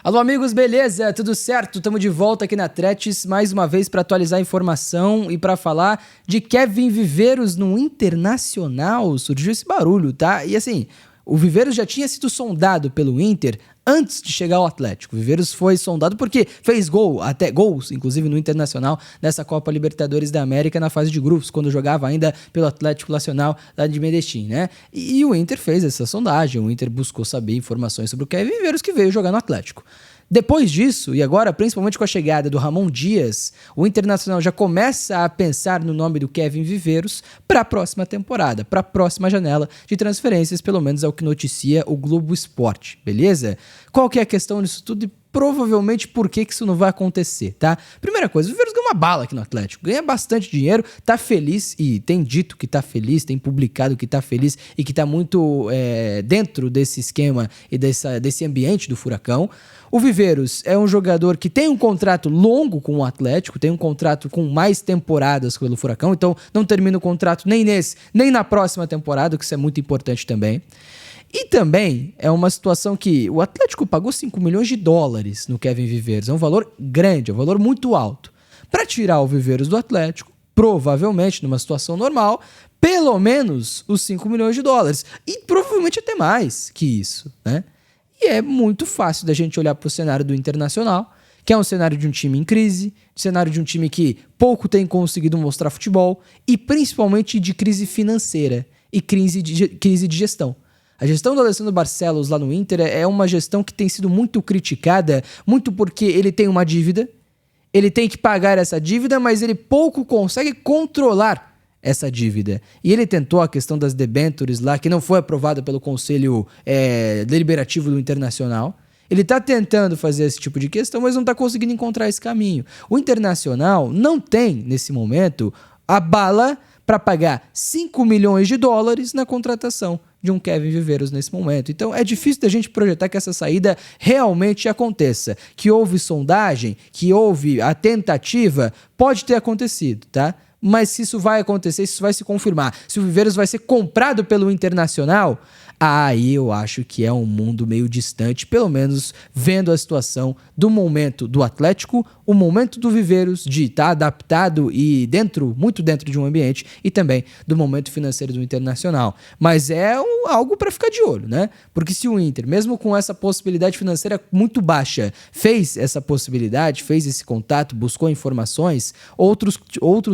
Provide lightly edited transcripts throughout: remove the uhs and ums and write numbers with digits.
Alô, amigos, beleza? Tudo certo? Estamos de volta aqui na Tretes, mais uma vez para atualizar a informação e para falar de Kevin Viveiros no Internacional. Surgiu esse barulho, tá? E assim, o Viveiros já tinha sido sondado pelo Inter antes de chegar ao Atlético. O Viveiros foi sondado porque fez gols, inclusive no Internacional, nessa Copa Libertadores da América na fase de grupos, quando jogava ainda pelo Atlético Nacional lá de Medellín, né? E o Inter fez essa sondagem, o Inter buscou saber informações sobre o Kevin Viveiros, que veio jogar no Atlético. Depois disso, e agora principalmente com a chegada do Ramon Dias, o Internacional já começa a pensar no nome do Kevin Viveiros para a próxima temporada, para a próxima janela de transferências, pelo menos é o que noticia o Globo Esporte, beleza? Qual que é a questão disso tudo e provavelmente por que isso não vai acontecer, tá? Primeira coisa, o Viveiros ganha uma bala aqui no Atlético, ganha bastante dinheiro, tá feliz e tem dito que tá feliz, tem publicado que tá feliz e que tá muito dentro desse esquema e desse ambiente do Furacão. O Viveiros é um jogador que tem um contrato longo com o Atlético, tem um contrato com mais temporadas pelo Furacão, então não termina o contrato nem nesse, nem na próxima temporada, que isso é muito importante também. E também é uma situação que o Atlético pagou 5 milhões de dólares no Kevin Viveiros, é um valor grande, é um valor muito alto. Para tirar o Viveiros do Atlético, provavelmente numa situação normal, pelo menos os 5 milhões de dólares, e provavelmente até mais que isso, né? E é muito fácil da gente olhar para o cenário do Internacional, que é um cenário de um time em crise, cenário de um time que pouco tem conseguido mostrar futebol e principalmente de crise financeira e crise de gestão. A gestão do Alessandro Barcelos lá no Inter é uma gestão que tem sido muito criticada, muito porque ele tem uma dívida, ele tem que pagar essa dívida, mas ele pouco consegue controlar essa dívida. E ele tentou a questão das debêntures lá, que não foi aprovada pelo Conselho Deliberativo do Internacional. Ele está tentando fazer esse tipo de questão, mas não está conseguindo encontrar esse caminho. O Internacional não tem, nesse momento, a bala para pagar 5 milhões de dólares na contratação de um Kevin Viveiros nesse momento. Então é difícil da gente projetar que essa saída realmente aconteça. Que houve sondagem, que houve a tentativa, pode ter acontecido, tá? Mas se isso vai acontecer, se isso vai se confirmar, se o Viveiros vai ser comprado pelo Internacional, aí eu acho que é um mundo meio distante, pelo menos vendo a situação do momento do Atlético, o momento do Viveiros de estar adaptado e muito dentro de um ambiente, e também do momento financeiro do Internacional. Mas é algo para ficar de olho, né? Porque se o Inter, mesmo com essa possibilidade financeira muito baixa, fez essa possibilidade, fez esse contato, buscou informações, outros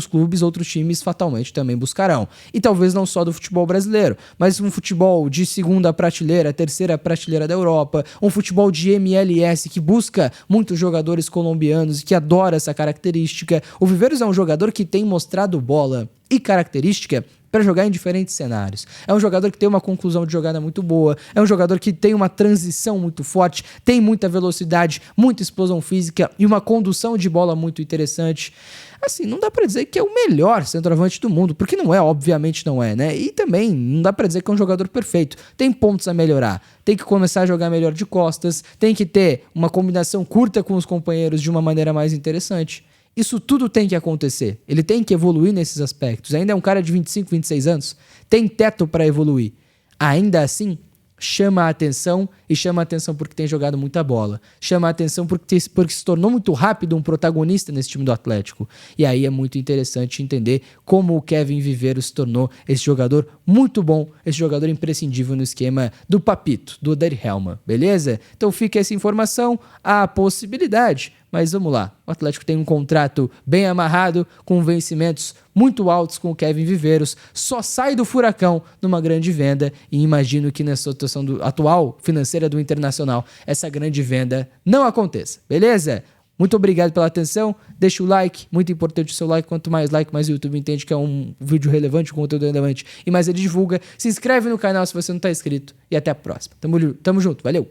clubes, outros times fatalmente também buscarão. E talvez não só do futebol brasileiro, mas um futebol de segunda prateleira, terceira prateleira da Europa, um futebol de MLS que busca muitos jogadores colombianos e que adora essa característica. O Viveiros é um jogador que tem mostrado bola e característica para jogar em diferentes cenários. É um jogador que tem uma conclusão de jogada muito boa, é um jogador que tem uma transição muito forte, tem muita velocidade, muita explosão física e uma condução de bola muito interessante. Assim, não dá pra dizer que é o melhor centroavante do mundo, porque não é, obviamente não é, né? E também não dá pra dizer que é um jogador perfeito. Tem pontos a melhorar, tem que começar a jogar melhor de costas, tem que ter uma combinação curta com os companheiros de uma maneira mais interessante. Isso tudo tem que acontecer. Ele tem que evoluir nesses aspectos. Ainda é um cara de 25, 26 anos. Tem teto para evoluir. Ainda assim, chama a atenção, e chama a atenção porque tem jogado muita bola. Chama a atenção porque se tornou muito rápido um protagonista nesse time do Atlético. E aí é muito interessante entender como o Kevin Viveiros se tornou esse jogador muito bom, esse jogador imprescindível no esquema do Papito, do Odair Hellmann, beleza? Então fica essa informação, a possibilidade. Mas vamos lá, o Atlético tem um contrato bem amarrado, com vencimentos muito altos com o Kevin Viveiros, só sai do Furacão numa grande venda e imagino que nessa situação atual financeira do Internacional, essa grande venda não aconteça, beleza? Muito obrigado pela atenção, deixa o like, muito importante o seu like, quanto mais like, mais o YouTube entende que é um vídeo relevante, um conteúdo relevante e mais ele divulga. Se inscreve no canal se você não está inscrito e até a próxima. Tamo junto, valeu!